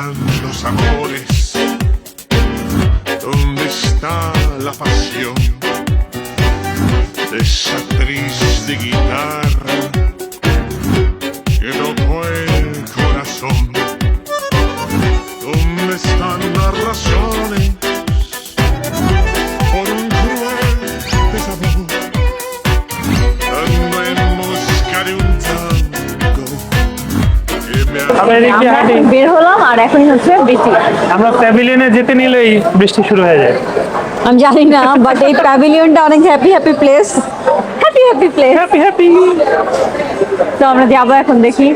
están los amores? ¿Dónde está la pasión de esa triste guitarra que tocó el corazón? ¿Dónde están las razones por un cruel desamor? Ando en busca de un tango que me আমরা এদিকে হাঁটি। বের হলাম আর এখনই হচ্ছে বৃষ্টি। আমরা প্যাভিলিয়নে যেতে নিলেই বৃষ্টি শুরু হয়ে যায়। আমি জানি না, বাট এই প্যাভিলিয়নটা অনেক happy happy place, happy happy place. Happy happy. তো আমরা যাবো এখন, দেখি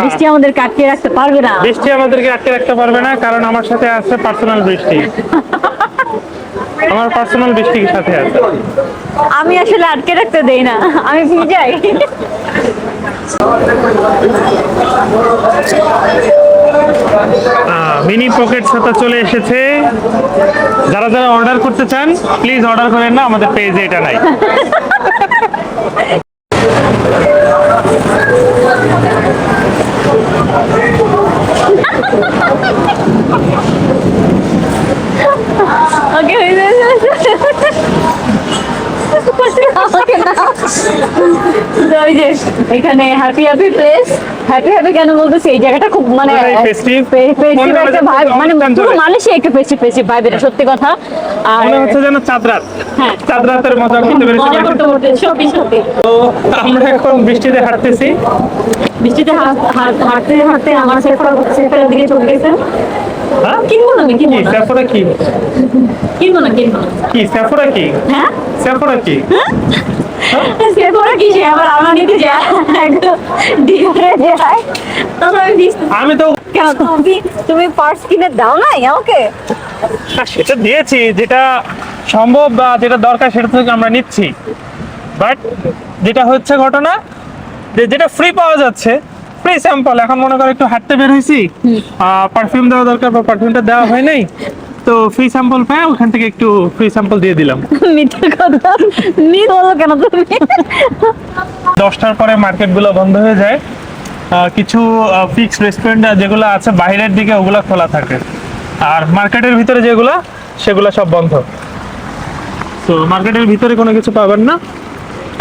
বৃষ্টি আমাদের কাটিয়ে রাখতে পারবে না। বৃষ্টি আমাদেরকে আটকে রাখতে পারবে না, কারণ আমার সাথে আছে পার্সোনাল বৃষ্টি। আমার পার্সোনাল বৃষ্টির সাথে আছে। আমি আসলে আটকে রাখতে দেই না, আমি ভিজাই। মিনি পকেট ছাতা চলে এসেছে। যারা যারা অর্ডার করতে চান প্লিজ অর্ডার করেন না, আমাদের পেজে এটা নাই। ওকে, আমাকে না। ওই যে এখানে happy happy place, happy happy কেন বলতেছি, এই জায়গাটা খুব মানে ফেস্টিভ একটা ভাইব, মানে পুরো মানুষই একটা ফেস্টিভ ফেস্টিভ ভাইব, এটা সত্যি কথা। আর মনে হচ্ছে যেন চাঁদ রাত, হ্যাঁ, চাঁদ রাতের মজা করতে পেরেছি। মজা করতে করতে সত্যি সত্যি। তো আমরা এখন বৃষ্টিতে হাঁটতেছি। বৃষ্টিতে হাঁটতে হাঁটতে আমার সেফার দিকে চলে গেছে। হ্যাঁ, কিনবো না, আমি কিনবো কি না, স্যাফোরা কি কিনবো না, কিনবো না। কি স্যাফোরা কি হ্যাঁ, স্যাফোরা কি সেফারা কি, সে আবার আমার নিতে যায় একদম ডিনারে যায়। তখন আমি আমি তো কেন, তুমি পার্স কিনে দাও নাই আমাকে? সেটা দিয়েছি, যেটা সম্ভব বা যেটা দরকার সেটা থেকে আমরা নিচ্ছি। বাট যেটা হচ্ছে ঘটনা, যে যেটা ফ্রি পাওয়া যাচ্ছে, ফ্রি স্যাম্পল। এখন মনে করো একটু হাঁটতে বের হয়েছি, পারফিউম দেওয়া দরকার বা পারফিউমটা দেওয়া হয় নাই, তো ফ্রি স্যাম্পল পাই, ওখান থেকে একটু ফ্রি স্যাম্পল দিয়ে দিলাম। মিথ্যে কথা, মিথ্যে বলো কেন তুমি? 10টার পরে মার্কেটগুলো বন্ধ হয়ে যায়। কিছু ফিক্সড রেস্টুরেন্ট যেগুলো আছে বাইরের দিকে, ওগুলো খোলা থাকে, আর মার্কেটের ভিতরে যেগুলো সেগুলো সব বন্ধ। তো মার্কেটের ভিতরে কোনো কিছু পাবেন না,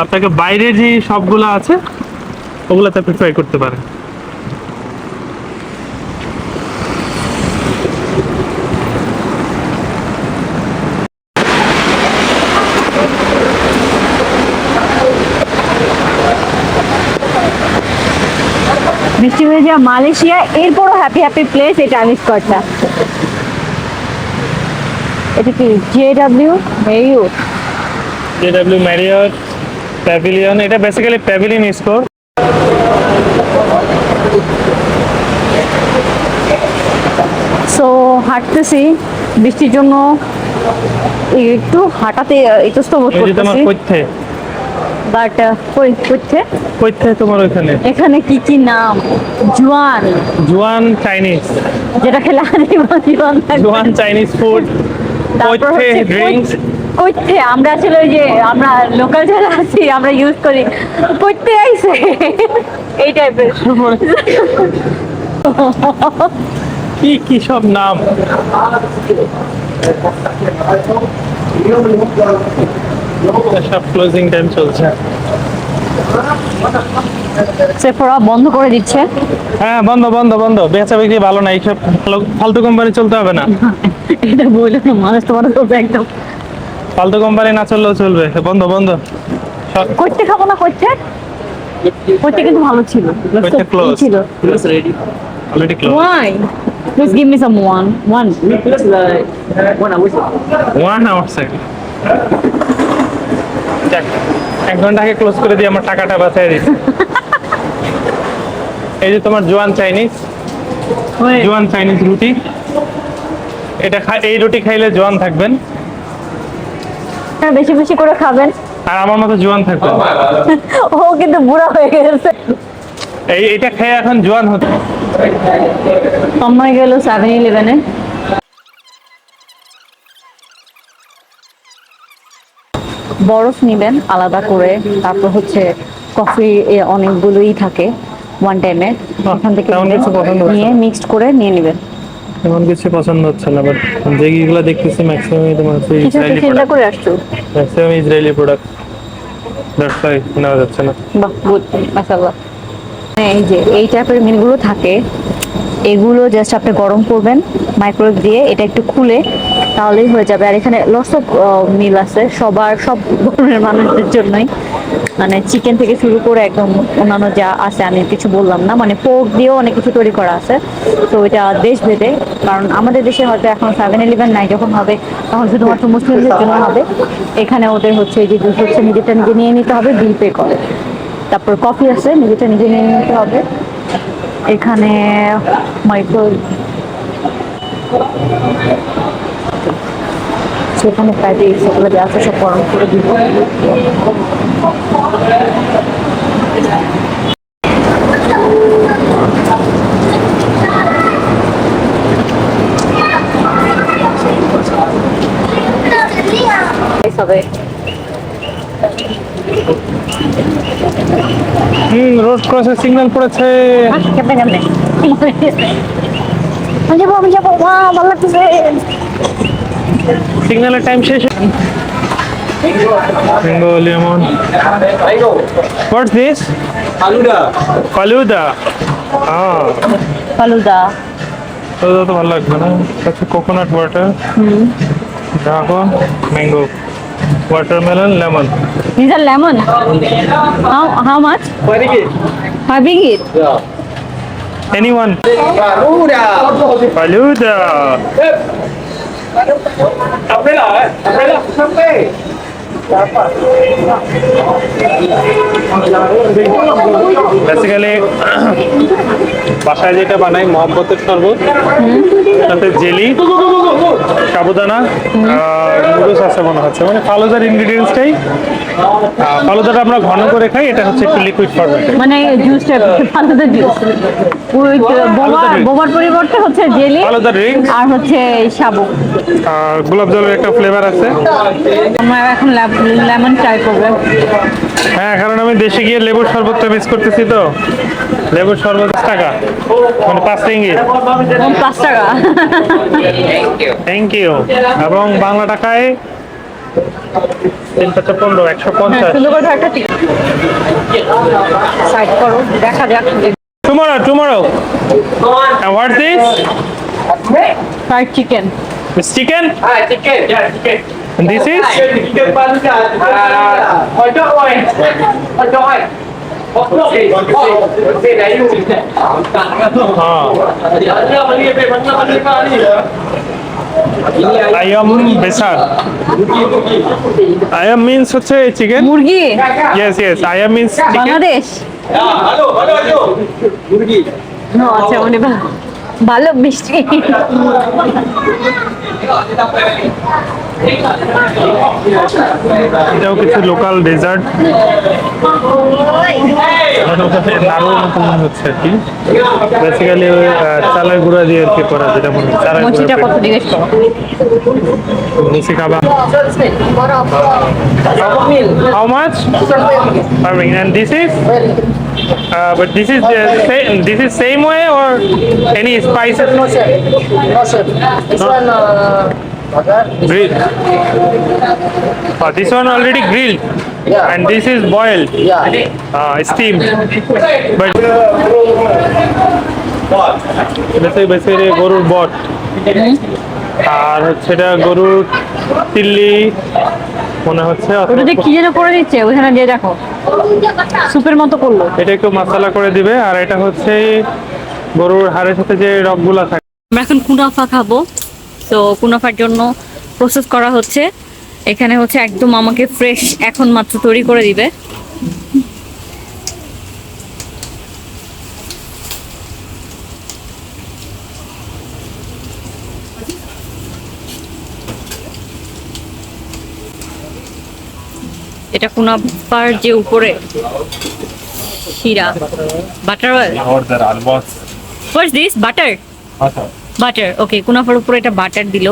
আপনাকে বাইরে যে সবগুলো আছে ওগুলোতে আপনি ট্রাই করতে পারেন। বৃষ্টি হয়ে যাওয়া মালয়েশিয়া, এরপরও হ্যাপি হ্যাপি প্লেস এই টাইম স্কোয়ারটা। এটা কি JW Marriott? JW Marriott pavilion, এটা বেসিক্যালি প্যাভিলিয়ন স্টোর। সো হাঁটতেছি বৃষ্টির জন্য, একটু হাঁটাতে ইতস্তত বোধ করতেছি, বাট কইতে তোমার ওইখানে এখানে কি কি নাম, জুয়ান জুয়ান চাইনিজ, যেটা খেলে জীবন থাকবে। জুয়ান চাইনিজ ফুড, তারপর হচ্ছে ড্রিঙ্কস। কইতে আমরা আসলে ওই যে আমরা লোকাল যারা আছি আমরা ইউজ করি, কইতে আইছে এই টাইপের। কি কি সব নাম। সব ক্লোজিং টাইম চলছে। সেফরা বন্ধ করে দিচ্ছে। হ্যাঁ, বন্ধ বন্ধ বন্ধ, বেচা বিক্রি ভালো না, এইসব ফালতু কোম্পানি চলতে হবে না। এটা বললো না, মানুষ তোমার করবে একদম। ফালতু কোম্পানি না চললেও চলবে, বন্ধ বন্ধ। করতে খাবো না, করতে করতে কিন্তু ভালো ছিল, করতে ক্লোজ ছিল। Already close. Why? Please give me some one. Just like 1 hour. 1 hour second। যাক, 1 ঘন্টা আগে ক্লোজ করে দিয়ে আমার টাকাটা বাঁচাই দিচ্ছে। এই যে তোমার জোয়ান চাইনিজ রুটি, এটা এই রুটি খাইলে জোয়ান থাকবেন, বেশি বেশি করে খাবেন, আর আমার মতো জোয়ান থাকবেন। ও কিন্তু বুড়া হয়ে গেছে। এইটা খেয়ে এখন জোয়ান হচ্ছে। সময় গেল 7-Eleven-এ। বরফ নিবেন আলাদা করে, তারপর হচ্ছে কফি অনেকগুলোই থাকে ওয়ান টাইমে, ওখান থেকে নিয়ে মিক্সড করে নিয়ে নেবেন। এমন কিছু পছন্দ হচ্ছে না, বাট যেগুলো দেখতেছি ম্যাক্সিমামই তোমার হচ্ছে কিছু একটা ইসরায়েলি চিন্তা প্রোডাক্ট, করে আসছো। Maximum Israeli product, that's why নেওয়া যাচ্ছে না। বাহ, গুড, মাশাআল্লাহ। এই যে এই টাইপের মিলগুলো থাকে, এগুলো জাস্ট আপনি গরম করবেন মাইক্রোওয়েভ দিয়ে, এটা একটু খুলে তাহলেই হয়ে যাবে। আর এখানে লস অফ মিল আছে সব ধরনের মানুষদের জন্যই, মানে চিকেন থেকে শুরু করে একদম অন্যান্য যা আছে আমি কিছু বললাম না, মানে পোর্ক দিয়েও অনেক কিছু তৈরি করা আছে। তো এটা দেশ ভেদে, কারণ আমাদের দেশে হয়তো এখন 7-11 নাই, যখন হবে তখন শুধুমাত্র মুসলিমদের জন্য হবে। এখানে ওদের হচ্ছে এই যে জুস হচ্ছে নিজেরটা নিজে নিয়ে নিতে হবে, বিল পে করে। তারপর কফি আছে, নিজেরটা নিজে নিয়ে নিতে হবে। এখানে মাইক্রো, সেখানে প্যাটিস সেগুলো যা আছে সব গরম করে দিব। হবে রোড ক্রসের সিগন্যাল পড়েছে। কেমনে কেমনে আমি যাবো, ভালো লাগতেছে। সিগন্যালের টাইম শেষ। Mango lemon. What's this? Faluda. Faluda. Ah, falooda, faluda তো ভালো লাগবে না। আচ্ছা, coconut water, dragon, mango, watermelon, lemon. these are lemon. How much? Having it. Anyone? Faluda. Faluda. Umbrella. Sampai. Basically বাসায় যেটা বানাই মহব্বতের শরবত, তাতে জেলি, সাবুদানা, নুডলস আছে মনে হচ্ছে, মানে ফালুদার ইনগ্রিডিয়েন্টসটাই। ফালুদাটা আমরা ঘন করে খাই, এটা হচ্ছে একটু লিকুইড ফরম্যাটে। মানে জুসটা ফালুদা জুস, উইথ বোবার পরিবর্তে হচ্ছে জেলি ফালুদা ড্রিঙ্ক আর হচ্ছে সাবু। গোলাপ জলের একটা ফ্লেভার আছে। আমরা এখন লেমন ট্রাই করবো। হ্যাঁ, কারণ আমি দেশে গিয়ে লেবুর শরবতটা মিস করতেছি, তো লেবুর শরবত 5 টাকা, মানে 5 রিঙ্গিত। 5 টাকা। Thank you. এবং বাংলা টাকায় 3-15, 150। সুন্দর করে একটা সাইড করো, দেখা যাক। Tomorrow. And what's this? Fried chicken. It's chicken? Chicken. Yeah, chicken. And this is? Chicken Faluda. Hotdog oil. Hotdog oil. Oke, dayu. Ayam besar. Ayam means হচ্ছে chicken. মুরগি, Yes. Ayam means chicken. Bangladesh. Halo. Murgi. ও আচ্ছা, মানে ভালো মিষ্টি। এটাও কিছু local dessert, নাড়ুর মতো মনে হচ্ছে আর কি। বেসিক্যালি চালের গুঁড়া দিয়ে আর কি করা, যেটা মনে হচ্ছে চালের মচিটা কত গুঁড়া। জিজ্ঞেস করো। নিচে খাবা। How much? And this is? But this is same way or any spices? No, sir. This one, Grilled. This one already grilled. Yeah. And this is boiled. yeah. Steamed. But basically গরুর বট, আর হচ্ছে এটা গরুর তিল্লি মনে হচ্ছে। ওটা যে কি যেন করে দিচ্ছে ওখানে দিয়ে, দেখো সুপের মতো করলো। এটা একটু মশলা করে দিবে। আর এটা হচ্ছে গরুর হাড়ের সাথে যে রগগুলা থাকে। আমরা এখন কুনাফা খাবো, তো কুনাফার জন্য প্রসেস করা হচ্ছে। এখানে হচ্ছে একদম আমাকে ফ্রেশ এখন মাত্র তৈরি করে দিবে। এটা কুনাফার যে উপরে শিরা, butter oil. What's this? Butter. Butter, okay. কুনাফার উপরে এটা বাটার দিল,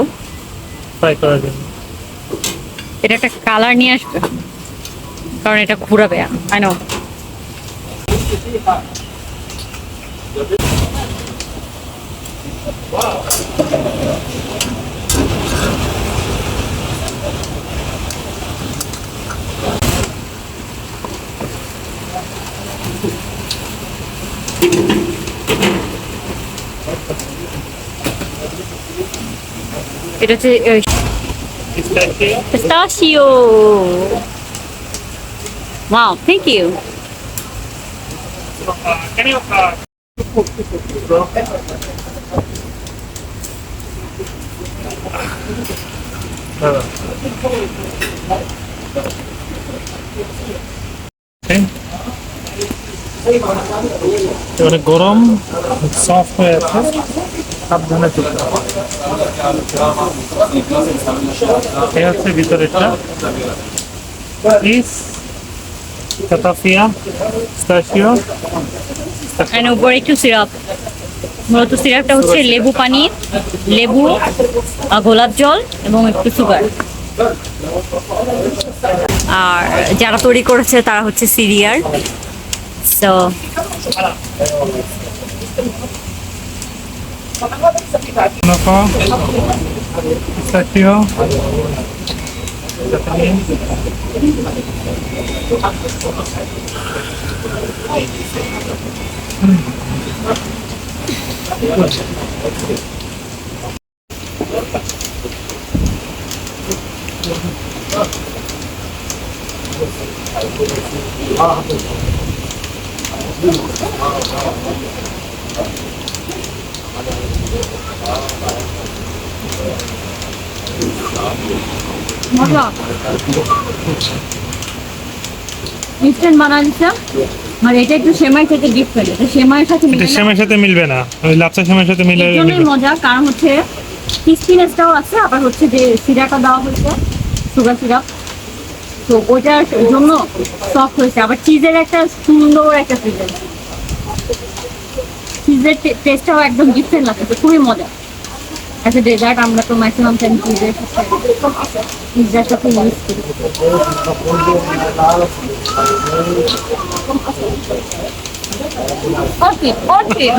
ফ্রাই করার জন্য। এটা একটা কালার নিয়ে আসবে, কারণ এটা ঘুরাবে। I know. এটা হচ্ছে pistachio. Wow, thank you. Can you অনেক গরম, সফট হয়ে আছে, সাবধানে চলতে হবে। এই হচ্ছে ভিতরেরটা, কাতাফিয়া, পিস্তাচিও, এন্ড উপরে একটু সিরাপ। মূলত সিরাপটা হচ্ছে লেবু পানি, লেবু, গোলাপ জল এবং একটু সুগার। আর যারা তৈরি করেছে তারা হচ্ছে সিরিয়ার। সো নফা, পিস্তাচিও, মজা। ইনস্ট্যান্ট বানাচ্ছি, মানে এটা একটু সেমাই থেকে ডিফারেন্ট। এটা সেমাইয়ের সাথে এটা সেমাইয়ের সাথে মিলবে না, ওই লাচ্ছা সেমাইয়ের সাথে মিলে জন্যই মজা, কারণ হচ্ছে ক্রিস্পিনেসটাও আছে, আবার হচ্ছে যে সিরাপটা দেওয়া হয়েছে, সুগার সিরাপ, তো ওইটার জন্য সফট হয়েছে। আবার চিজের একটা সুন্দর একটা ফ্লেভার, চিজের টেস্টটাও একদম ডিফারেন্ট লাগছে, খুবই মজা। একটা ডেজার্ট আমরা তো ম্যাক্সিমাম টাইম চিজের পিৎজাটা খুব ইউজ করি। Orchid, orchid.